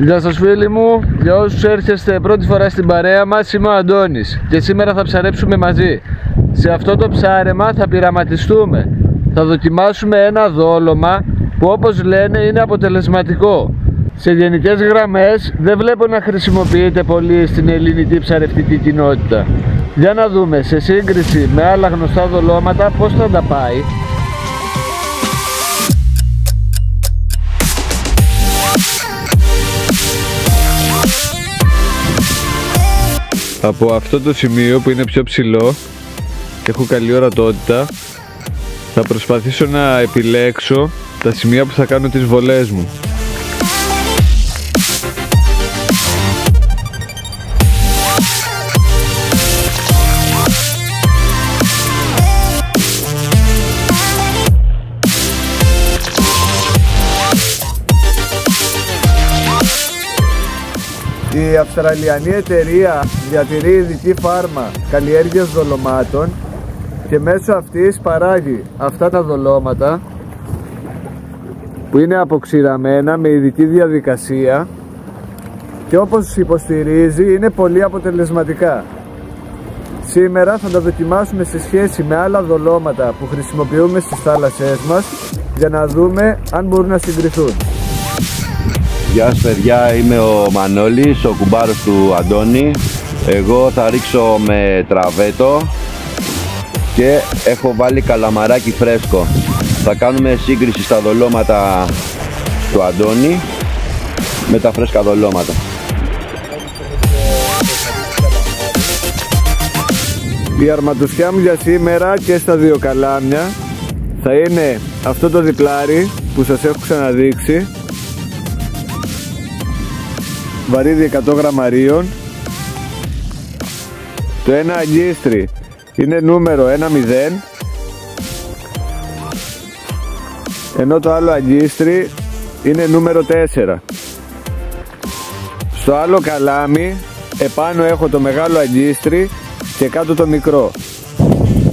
Γεια σας φίλοι μου, για όσους έρχεστε πρώτη φορά στην παρέα μας, είμαι ο Αντώνης και σήμερα θα ψαρέψουμε μαζί. Σε αυτό το ψάρεμα θα πειραματιστούμε. Θα δοκιμάσουμε ένα δόλωμα που όπως λένε είναι αποτελεσματικό. Σε γενικές γραμμές δεν βλέπω να χρησιμοποιείται πολύ στην ελληνική ψαρευτική κοινότητα. Για να δούμε σε σύγκριση με άλλα γνωστά δολώματα πώς θα τα πάει. Από αυτό το σημείο που είναι πιο ψηλό και έχω καλή ορατότητα, θα προσπαθήσω να επιλέξω τα σημεία που θα κάνω τις βολές μου. Η Αυστραλιανή εταιρεία διατηρεί ειδική φάρμα καλλιέργειας δολωμάτων και μέσω αυτής παράγει αυτά τα δολώματα που είναι αποξηραμένα με ειδική διαδικασία και όπως υποστηρίζει είναι πολύ αποτελεσματικά. Σήμερα θα τα δοκιμάσουμε σε σχέση με άλλα δολώματα που χρησιμοποιούμε στις θάλασσές μας για να δούμε αν μπορούν να συγκριθούν. Γεια σας παιδιά, είμαι ο Μανώλης, ο κουμπάρος του Αντώνη. Εγώ θα ρίξω με τραβέτο και έχω βάλει καλαμαράκι φρέσκο. Θα κάνουμε σύγκριση στα δολώματα του Αντώνη με τα φρέσκα δολώματα. Η αρματοσιά μου για σήμερα και στα δύο καλάμια θα είναι αυτό το διπλάρι που σας έχω ξαναδείξει, βαρύδι 100 γραμμαρίων. Το ένα αγκίστρι είναι νούμερο 1-0, ενώ το άλλο αγκίστρι είναι νούμερο 4. Στο άλλο καλάμι επάνω έχω το μεγάλο αγκίστρι και κάτω το μικρό.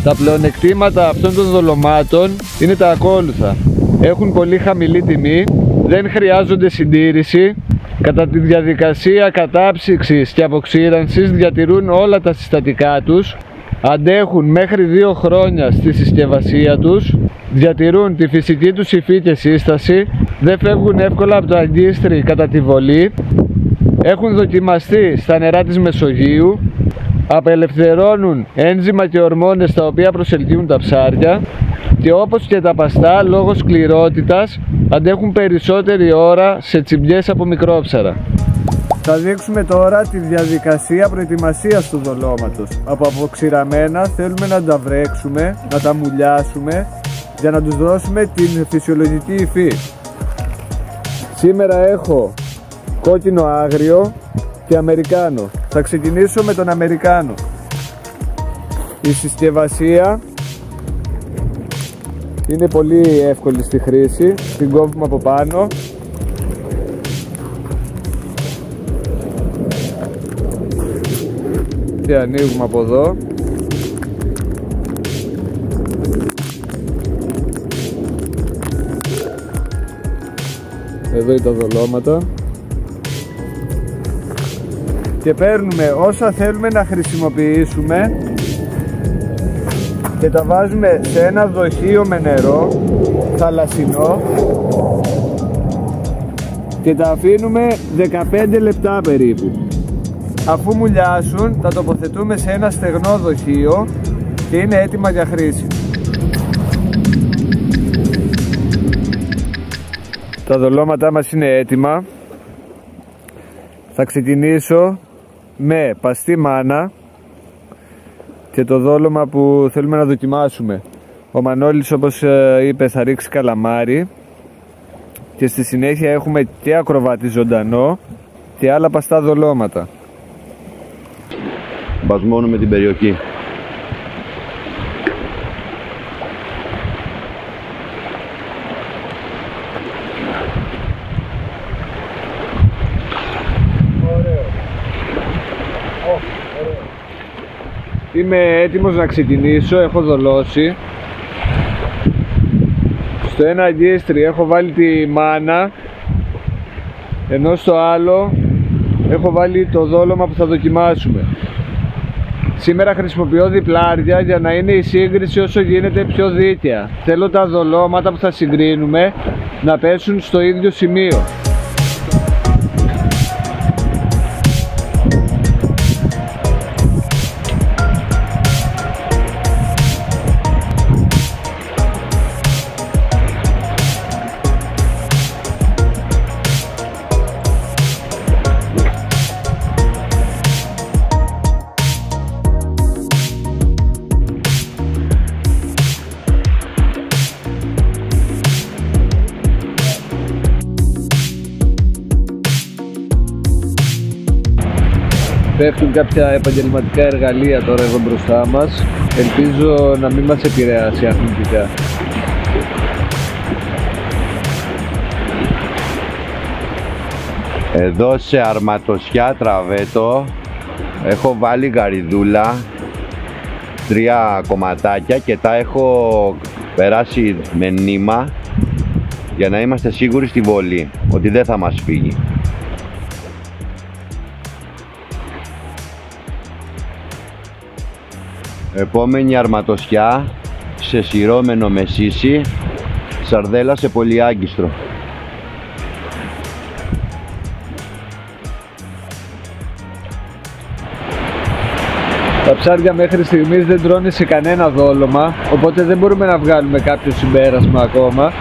Τα πλεονεκτήματα αυτών των δολωμάτων είναι τα ακόλουθα. Έχουν πολύ χαμηλή τιμή, δεν χρειάζονται συντήρηση. Κατά τη διαδικασία κατάψυξης και αποξήρανσης διατηρούν όλα τα συστατικά τους, αντέχουν μέχρι 2 χρόνια στη συσκευασία τους, διατηρούν τη φυσική τους υφή και σύσταση, δεν φεύγουν εύκολα από το αγκίστρι κατά τη βολή, έχουν δοκιμαστεί στα νερά της Μεσογείου, απελευθερώνουν ένζημα και ορμόνες τα οποία προσελκύουν τα ψάρια και όπως και τα παστά λόγω σκληρότητας αντέχουν περισσότερη ώρα σε τσιμπιές από μικρόψαρα. Θα δείξουμε τώρα τη διαδικασία προετοιμασίας του δολώματος. Από αποξηραμένα θέλουμε να τα βρέξουμε, να τα μουλιάσουμε για να τους δώσουμε την φυσιολογική υφή. Σήμερα έχω κόκκινο άγριο και αμερικάνο. Θα ξεκινήσω με τον αμερικάνο. Η συσκευασία είναι πολύ εύκολη στη χρήση, την κόβουμε από πάνω. Και ανοίγουμε από εδώ. Εδώ είναι τα δολώματα. Και παίρνουμε όσα θέλουμε να χρησιμοποιήσουμε και τα βάζουμε σε ένα δοχείο με νερό θαλασσινό και τα αφήνουμε 15 λεπτά περίπου. Αφού μουλιάσουν τα τοποθετούμε σε ένα στεγνό δοχείο και είναι έτοιμα για χρήση. Τα δολώματά μας είναι έτοιμα. Θα ξεκινήσω με παστή μάνα και το δόλωμα που θέλουμε να δοκιμάσουμε. Ο Μανώλης, όπως είπε, θα ρίξει καλαμάρι και στη συνέχεια έχουμε και ακροβάτι ζωντανό και άλλα παστά δολώματα. Μπασμώνουμε την περιοχή. Είμαι έτοιμος να ξεκινήσω, έχω δολώσει. Στο ένα αγκίστρι έχω βάλει τη μάνα Ενώ στο άλλο έχω βάλει το δόλωμα που θα δοκιμάσουμε. Σήμερα χρησιμοποιώ διπλάρια για να είναι η σύγκριση όσο γίνεται πιο δίκαια. Θέλω τα δολώματα που θα συγκρίνουμε να πέσουν στο ίδιο σημείο. Πέφτουν κάποια επαγγελματικά εργαλεία τώρα εδώ μπροστά μας. Ελπίζω να μην μας επηρεάσει αρνητικά. Εδώ σε αρματοσιά τραβέτο έχω βάλει γαριδούλα, 3 κομματάκια και τα έχω περάσει με νήμα για να είμαστε σίγουροι στη βολή ότι δεν θα μας φύγει. Επόμενη αρματοσιά σε σειρώμενο μεσίσι, σαρδέλα σε πολυάγκιστρο. Τα ψάρια μέχρι στιγμής δεν τρώνε σε κανένα δόλωμα, οπότε δεν μπορούμε να βγάλουμε κάποιο συμπέρασμα ακόμα.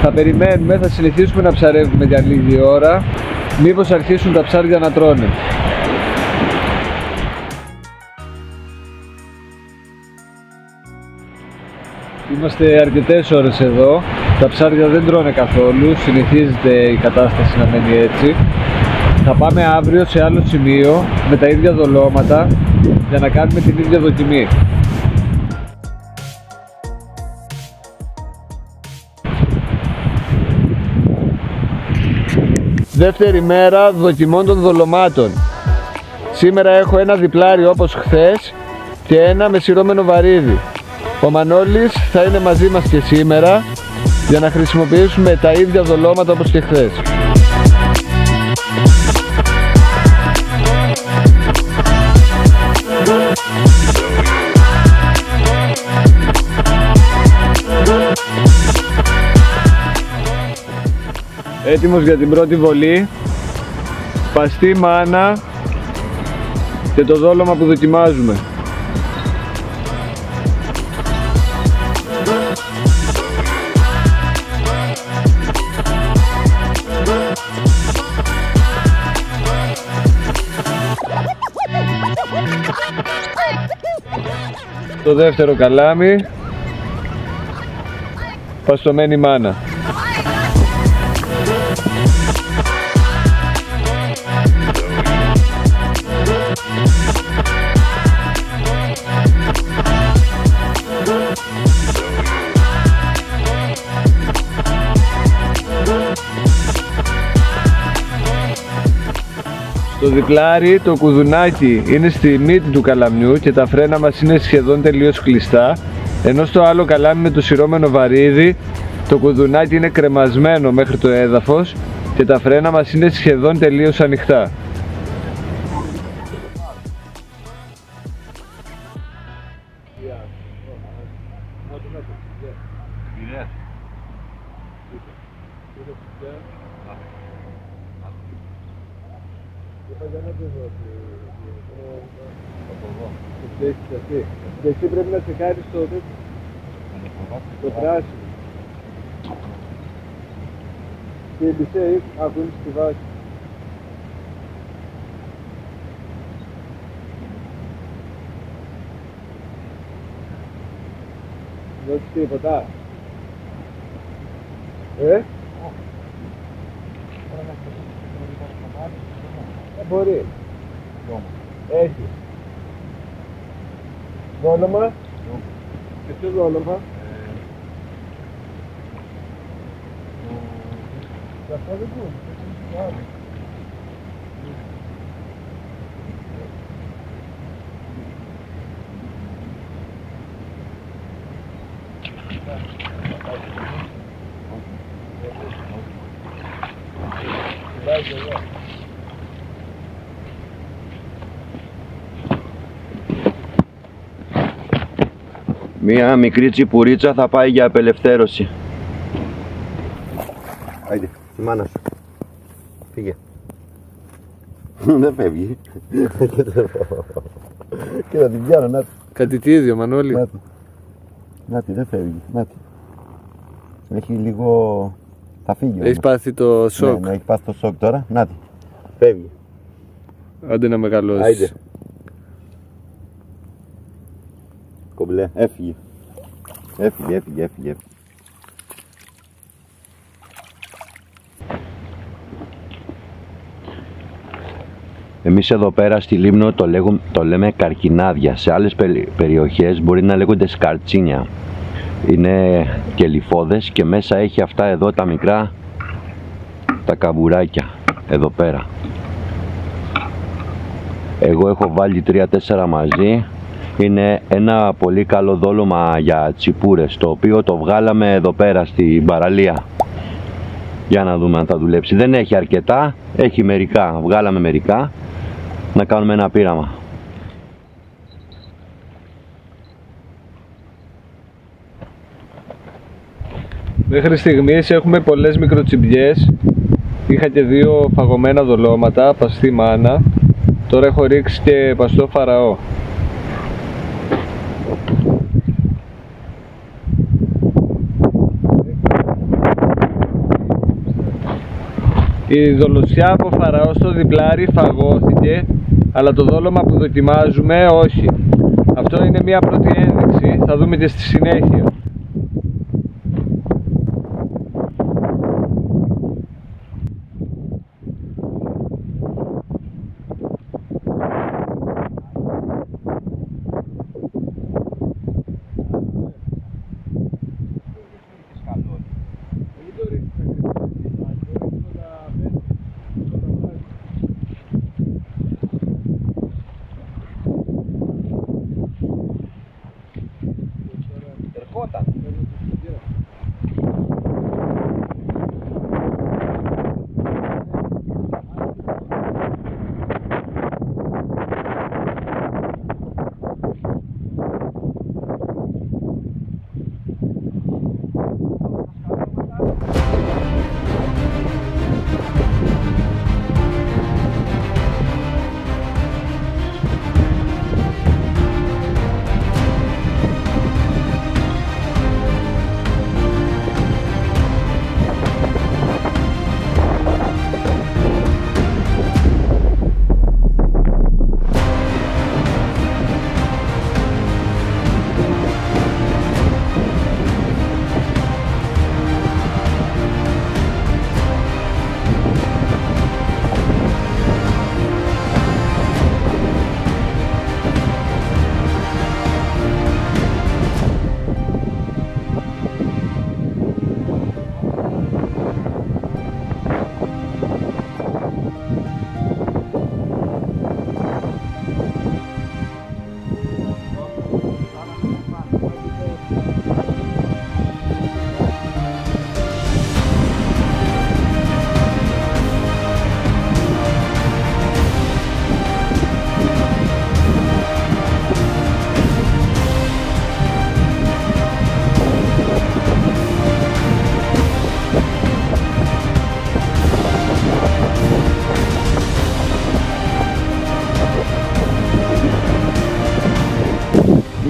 Θα περιμένουμε, θα συνεχίσουμε να ψαρεύουμε για λίγη ώρα, μήπως αρχίσουν τα ψάρια να τρώνε. Είμαστε αρκετές ώρες εδώ, τα ψάρια δεν τρώνε καθόλου, συνηθίζεται η κατάσταση να μένει έτσι. Θα πάμε αύριο σε άλλο σημείο με τα ίδια δολώματα για να κάνουμε την ίδια δοκιμή. Δεύτερη μέρα δοκιμών των δολωμάτων. Σήμερα έχω ένα διπλάρι όπως χθες και ένα με σειρώμενο βαρύδι. Ο Μανώλης θα είναι μαζί μας και σήμερα για να χρησιμοποιήσουμε τα ίδια δολώματα όπως και χθες. Έτοιμος για την πρώτη βολή, παστή μάνα και το δόλωμα που δοκιμάζουμε. Το δεύτερο καλάμι, παστομένη μάνα. Στο διπλάρι το κουδουνάκι είναι στη μύτη του καλαμιού και τα φρένα μας είναι σχεδόν τελείως κλειστά, ενώ στο άλλο καλάμι με το σειρώμενο βαρύδι το κουδουνάκι είναι κρεμασμένο μέχρι το έδαφος και τα φρένα μας είναι σχεδόν τελείως ανοιχτά. Και εσύ πρέπει να τσεκάρεις το πράσινο. Και η μπισέη, αφού είναι στη βάση. Δώσεις τίποτα. Μπορεί. Έχει. Δόλωμα. Και ποιο δόλωμα. Αυτό δεν μπορεί. Thank you. Μία μικρή τσιπουρίτσα θα πάει για απελευθέρωση. Άιντε, τη μάνα σου. Φύγε. Δεν φεύγει. Και θα την πιάνω, νάτι. Κάτι τι ίδιο, Μανώλη. Νάτι, δεν φεύγει. Νάτι. Έχει λίγο... Θα φύγει. Έχεις πάθει το σοκ. Ναι, έχει πάθει το σοκ τώρα. Νάτι. Φεύγει. Άντε να μεγαλώσεις. Άιντε. Κομπλέ, έφυγε. Έφυγε. Εμείς εδώ πέρα στη Λίμνο το λέμε καρκινάδια. Σε άλλες περιοχές μπορεί να λέγονται σκαρτσίνια. Είναι κελυφώδες και μέσα έχει αυτά εδώ τα μικρά, τα καμπουράκια, εδώ πέρα. Εγώ έχω βάλει 3-4 μαζί. Είναι ένα πολύ καλό δόλωμα για τσιπούρες, το οποίο το βγάλαμε εδώ πέρα στην παραλία. Για να δούμε αν θα δουλέψει. Δεν έχει αρκετά, έχει μερικά. Βγάλαμε μερικά. Να κάνουμε ένα πείραμα. Μέχρι στιγμής έχουμε πολλές μικροτσιμπιές. Είχα και 2 φαγωμένα δολώματα, παστή μάνα. Τώρα έχω ρίξει και παστό φαραώ. Η δολοσιά από φαραώ στο διπλάρι φαγώθηκε, αλλά το δόλωμα που δοκιμάζουμε όχι. Αυτό είναι μια πρώτη ένδειξη, θα δούμε και στη συνέχεια.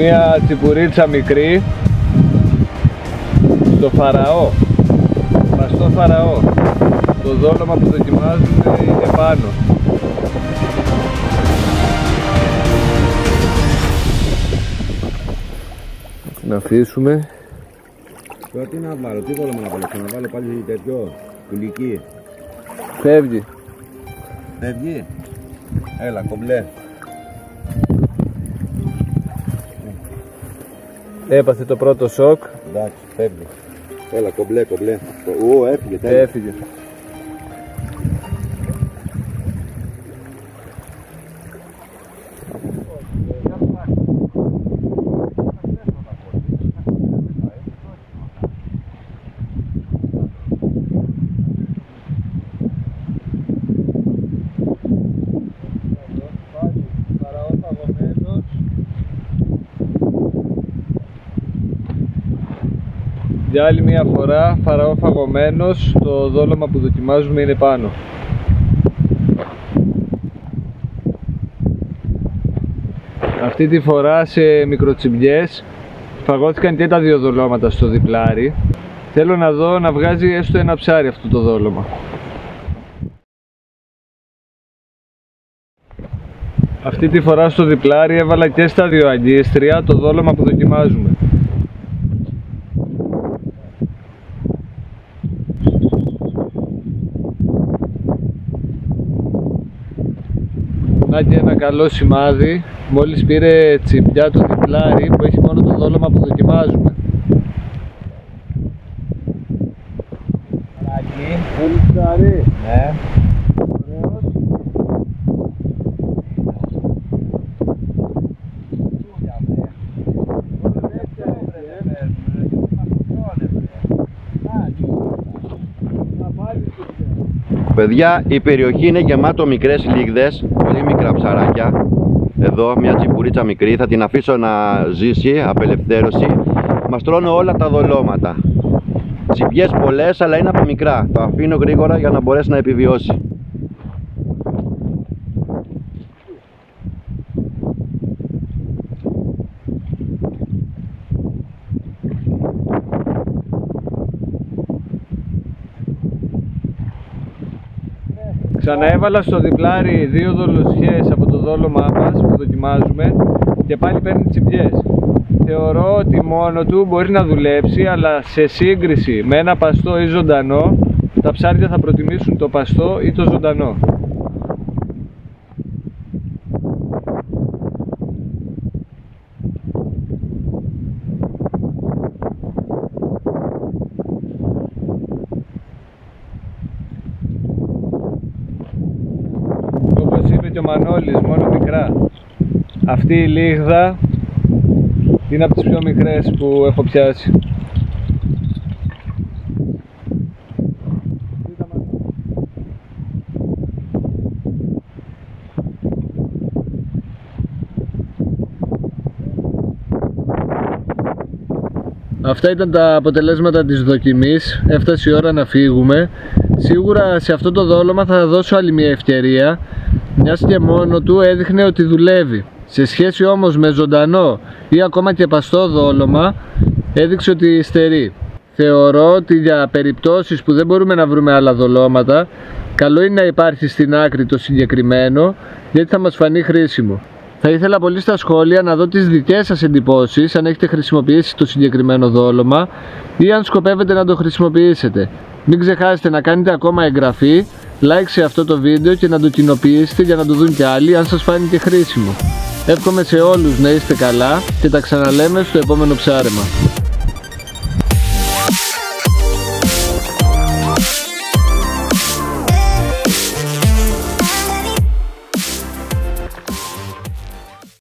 Μία τσιπουρίτσα μικρή στο φαραώ, παστό φαραώ. Το δόλωμα που δοκιμάζουμε είναι πάνω. Να αφήσουμε. Τώρα τι να βάλω, τι δόλωμα να βάλω, να βάλω πάλι τέτοιο κουλική. Φεύγει. Φεύγει. Έλα, κομπλέ. Έπαθε το πρώτο σοκ. Εντάξει, φεύγει. Έλα, κομπλέ. Έφυγε, Έφυγε. Για άλλη μια φορά φαραώ φαγωμένος, το δόλωμα που δοκιμάζουμε είναι πάνω. Αυτή τη φορά σε μικροτσιμπιές φαγώθηκαν και τα δύο δολώματα στο διπλάρι. Θέλω να δω να βγάζει έστω ένα ψάρι αυτό το δόλωμα. Αυτή τη φορά στο διπλάρι έβαλα και στα δύο αγκίστρια το δόλωμα που δοκιμάζουμε. Να και ένα καλό σημάδι, μόλις πήρε τσιμπιά το διπλάρι που έχει μόνο το δόλωμα που δοκιμάζουμε. Θέλεις ψάρι? Ναι. Παιδιά, η περιοχή είναι γεμάτο μικρές λίγδες, πολύ μικρά ψαράκια. Εδώ μια τσιμπουρίτσα μικρή, θα την αφήσω να ζήσει, απελευθέρωση. Μας τρώνε όλα τα δολώματα. Τσιμπιές πολλές, αλλά είναι από μικρά. Το αφήνω γρήγορα για να μπορέσει να επιβιώσει. Ξαναέβαλα στο διπλάρι δύο δολοσιές από το δόλωμά μας που δοκιμάζουμε και πάλι παίρνει τσιμπιές. Θεωρώ ότι μόνο του μπορεί να δουλέψει, αλλά σε σύγκριση με ένα παστό ή ζωντανό, τα ψάρια θα προτιμήσουν το παστό ή το ζωντανό. Όπως είπε και ο Μανώλης, μόνο μικρά. Αυτή η λίγδα είναι από τις πιο μικρές που έχω πιάσει. Αυτά ήταν τα αποτελέσματα της δοκιμής. Έφτασε η ώρα να φύγουμε. Σίγουρα σε αυτό το δόλωμα θα δώσω άλλη μια ευκαιρία, μιας και μόνο του έδειχνε ότι δουλεύει. Σε σχέση όμως με ζωντανό ή ακόμα και παστό δόλωμα, έδειξε ότι στερεί. Θεωρώ ότι για περιπτώσεις που δεν μπορούμε να βρούμε άλλα δολώματα, καλό είναι να υπάρχει στην άκρη το συγκεκριμένο, γιατί θα μας φανεί χρήσιμο. Θα ήθελα πολύ στα σχόλια να δω τις δικές σας εντυπώσεις, αν έχετε χρησιμοποιήσει το συγκεκριμένο δόλωμα ή αν σκοπεύετε να το χρησιμοποιήσετε. Μην ξεχάσετε να κάνετε ακόμα εγγραφή, like σε αυτό το βίντεο και να το κοινοποιήσετε για να το δουν και άλλοι αν σας φάνηκε χρήσιμο. Εύχομαι σε όλους να είστε καλά και τα ξαναλέμε στο επόμενο ψάρεμα.